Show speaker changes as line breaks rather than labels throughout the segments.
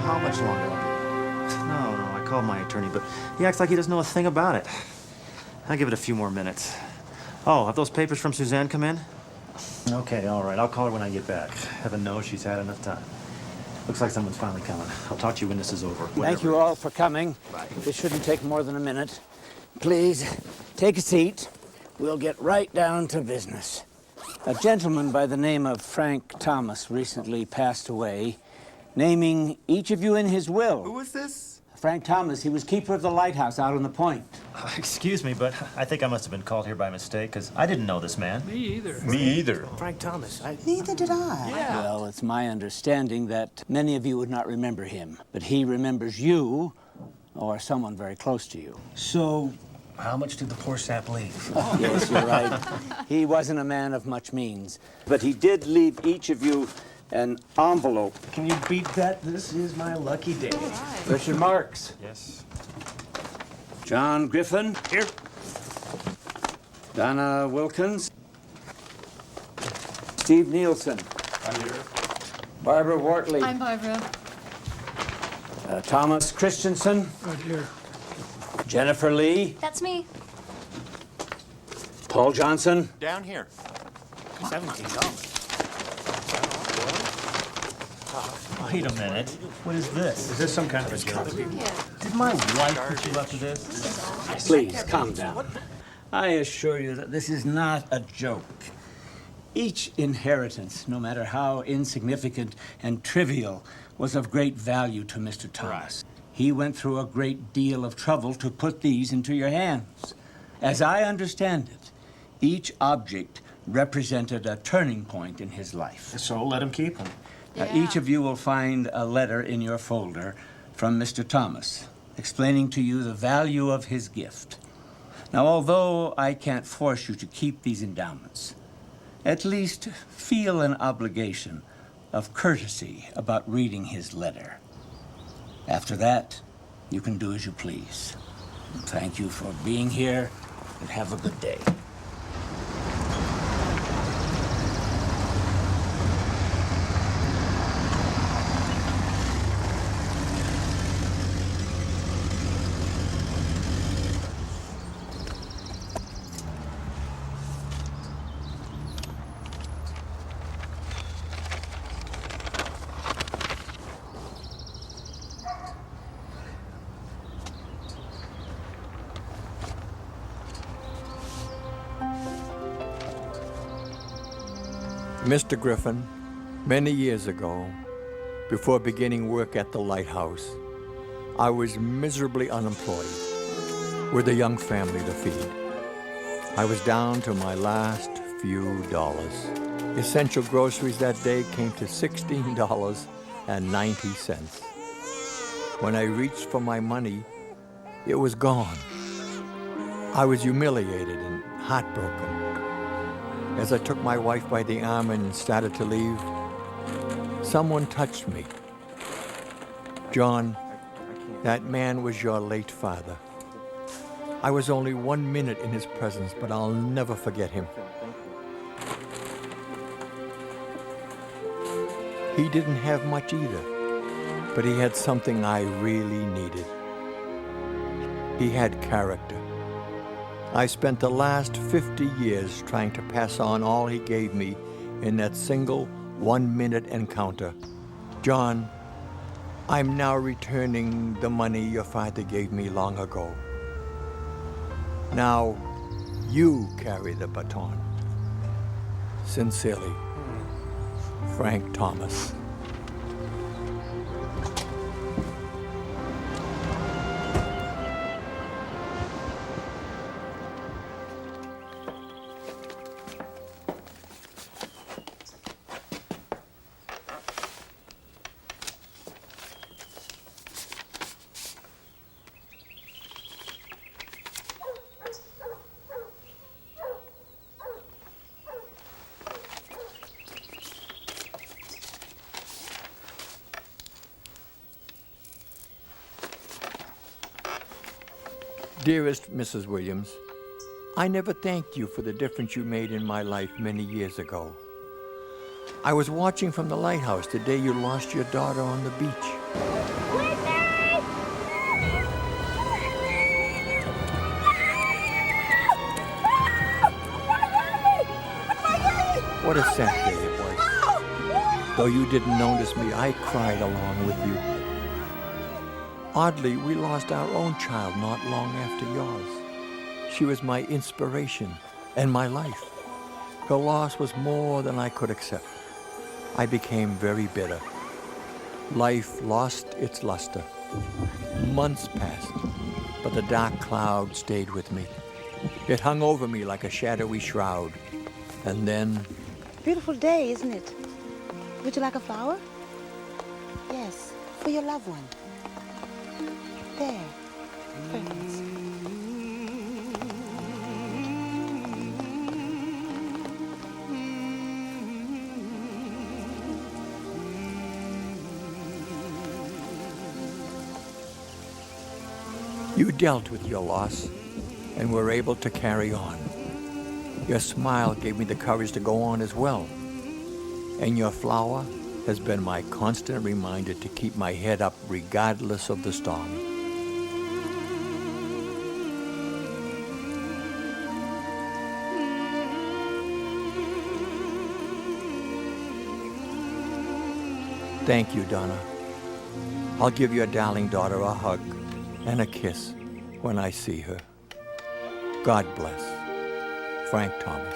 how much longer I'll be. No, I called my attorney, but he acts like he doesn't know a thing about it. I'll give it a few more minutes. Oh, have those papers from Suzanne come in? Okay, all right. I'll call her when I get back. Heaven knows she's had enough time. Looks like someone's finally coming. I'll talk to you when this is over.
Thank you all for coming.
Bye.
This shouldn't take more than a minute. Please, take a seat. We'll get right down to business. A gentleman by the name of Frank Thomas recently passed away, naming each of you in his will.
Who is this?
Frank Thomas, he was keeper of the Lighthouse out on the point.
Excuse me, but I think I must have been called here by mistake, because I didn't know this man.
Me either.
Me either.
Frank Thomas.
Neither did I.
Yeah.
Well, it's my understanding that many of you would not remember him, but he remembers you or someone very close to you.
So, how much did the poor sap leave?
Yes, you're right. He wasn't a man of much means, but he did leave each of you an envelope.
Can you beat that? This is my lucky day.
Richard Marks.
Yes.
John Griffin.
Here.
Donna Wilkins. Steve Nielsen.
I'm here.
Barbara Wortley.
I'm Barbara.
Thomas Christensen.
Right here.
Jennifer Lee.
That's me.
Paul Johnson.
Down here.
$17.
Wait a minute. What is this? Is this some kind of a joke?
Yeah.
Did my wife put you up to this?
Please, calm down. I assure you that this is not a joke. Each inheritance, no matter how insignificant and trivial, was of great value to Mr. Thomas. He went through a great deal of trouble to put these into your hands. As I understand it, each object represented a turning point in his life.
So let him keep them.
Each of you will find a letter in your folder from Mr. Thomas, explaining to you the value of his gift. Now, although I can't force you to keep these endowments, at least feel an obligation of courtesy about reading his letter. After that, you can do as you please. Thank you for being here, and have a good day.
Mr. Griffin, many years ago, before beginning work at the Lighthouse, I was miserably unemployed with a young family to feed. I was down to my last few dollars. Essential groceries that day came to $16.90. When I reached for my money, it was gone. I was humiliated and heartbroken. As I took my wife by the arm and started to leave, someone touched me. John, that man was your late father. I was only 1 minute in his presence, but I'll never forget him. He didn't have much either, but he had something I really needed. He had character. I spent the last 50 years trying to pass on all he gave me in that single 1-minute encounter. John, I'm now returning the money your father gave me long ago. Now, you carry the baton. Sincerely, Frank Thomas. Dearest Mrs. Williams, I never thanked you for the difference you made in my life many years ago. I was watching from the lighthouse the day you lost your daughter on the beach. What a sad day it was. Though you didn't notice me, I cried along with you. Oddly, we lost our own child not long after yours. She was my inspiration and my life. Her loss was more than I could accept. I became very bitter. Life lost its luster. Months passed, but the dark cloud stayed with me. It hung over me like a shadowy shroud. And then...
Beautiful day, isn't it? Would you like a flower? Yes, for your loved one. There. Perfect.
You dealt with your loss and were able to carry on. Your smile gave me the courage to go on as well. And your flower has been my constant reminder to keep my head up regardless of the storm. Thank you, Donna. I'll give your darling daughter a hug and a kiss when I see her. God bless. Frank Thomas.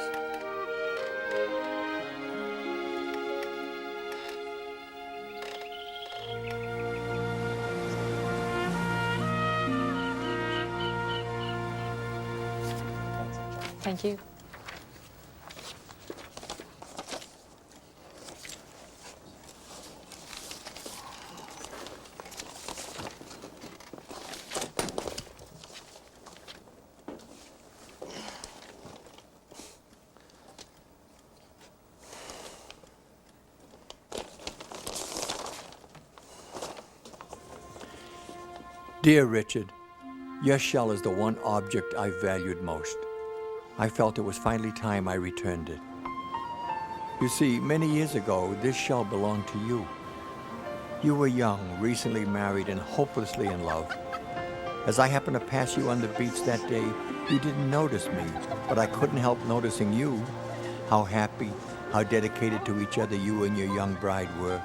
Thank you.
Dear Richard, your shell is the one object I valued most. I felt it was finally time I returned it. You see, many years ago, this shell belonged to you. You were young, recently married, and hopelessly in love. As I happened to pass you on the beach that day, you didn't notice me, but I couldn't help noticing you. How happy, how dedicated to each other you and your young bride were.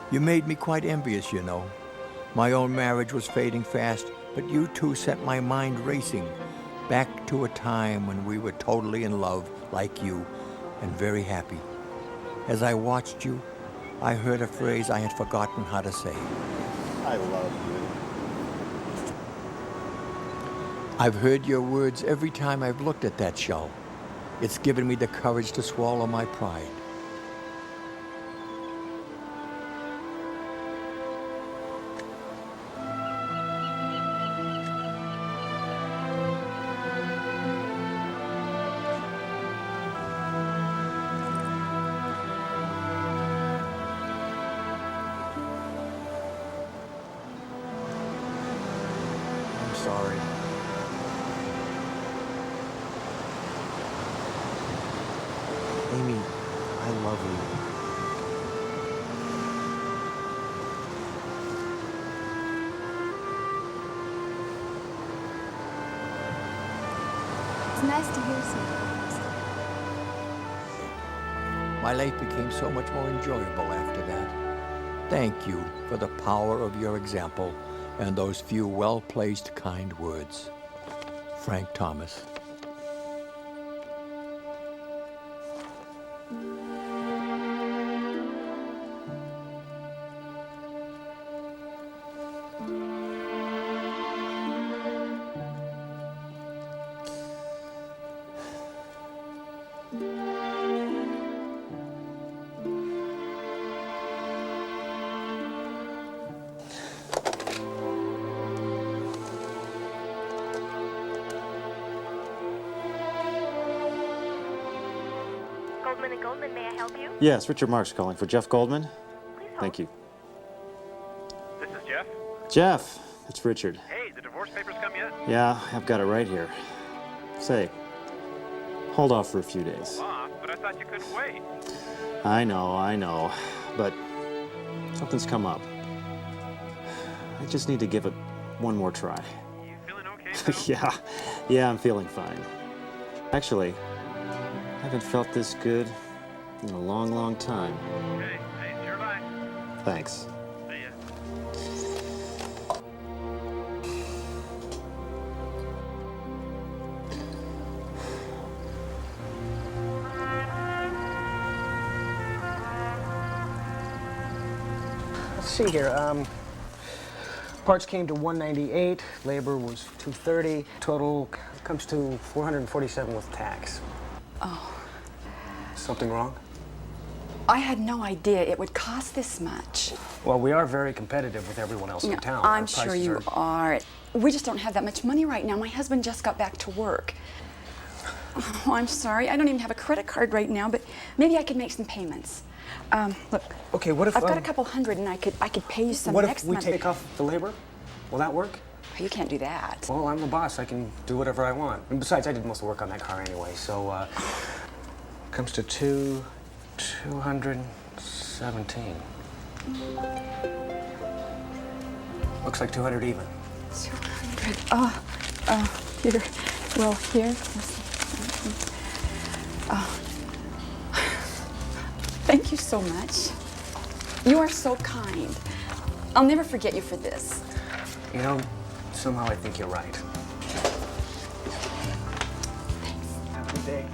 You made me quite envious, you know. My own marriage was fading fast, but you two set my mind racing back to a time when we were totally in love, like you, and very happy. As I watched you, I heard a phrase I had forgotten how to say.
I love you.
I've heard your words every time I've looked at that shell. It's given me the courage to swallow my pride.
Sorry. Amy, I love you.
It's nice to hear so.
My life became so much more enjoyable after that. Thank you for the power of your example and those few well-placed kind words. Frank Thomas.
Goldman and Goldman, may I help you?
Yes, Richard Marsh calling for Jeff Goldman.
Please hold.
Thank you.
This is Jeff.
Jeff, it's Richard.
Hey, the divorce papers come yet?
Yeah, I've got it right here. Say, hold off for a few days.
Off, but I thought you couldn't wait.
I know. But something's come up. I just need to give it one more try.
You feeling okay, pal?
Yeah, I'm feeling fine. Actually, I haven't felt this good in a long, long time.
Okay, hey, your life.
Thanks.
See ya.
Let's see here. Parts came to 198, labor was 230. Total comes to 447 with tax.
Oh,
Something wrong?
I had no idea it would cost this much.
Well, we are very competitive with everyone else in
Yeah,
town.
I'm
Our
sure
prices
you are. We just don't have that much money right now. My husband just got back to work. Oh, I'm sorry. I don't even have a credit card right now, but maybe I could make some payments. Look.
Okay, what if
I've got a couple hundred, and I could pay you some
what
next
if we
month.
take off the labor? Will that work?
You can't do that.
Well, I'm the boss. I can do whatever I want. And besides, I did most of the work on that car anyway. So, comes to 217. Looks like 200 even.
200. Here. Well, here. Thank you so much. You are so kind. I'll never forget you for this.
You know, somehow I think you're right. Have a good day.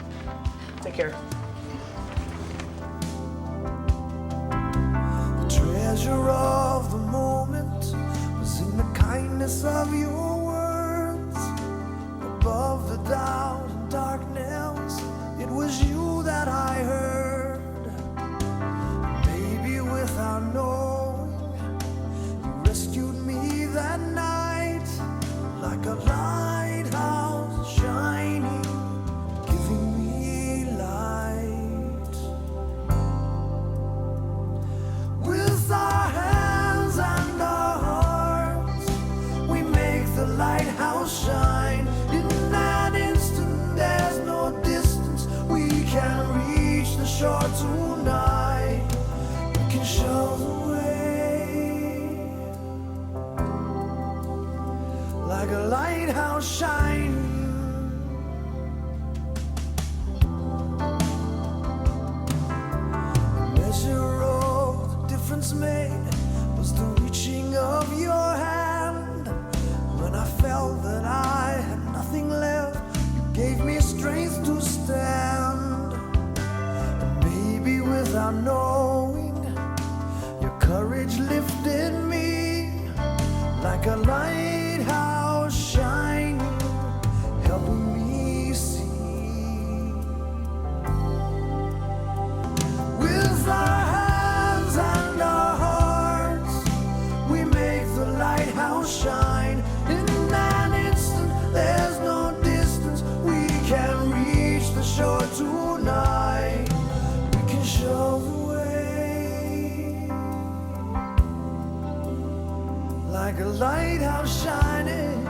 Take care.
The treasure of the moment was in the kindness of your words. Above the doubt and darkness, it was you that I heard. Maybe without knowing, you rescued me that night, like a lighthouse shining, giving me light. With our hands and our hearts, we make the lighthouse shine. In that instant, there's no distance. We can reach the shore tonight. We can show the way, like a lighthouse shining. The measure of the difference made was the reaching of your hand. When I felt that I had nothing left, you gave me strength to stand. And maybe without knowing, your courage lifted me, like a lighthouse shining, helping me see. With our hands and our hearts, we make the lighthouse shine. In an instant, there's no distance. We can reach the shore tonight. We can show the way, like a lighthouse shining.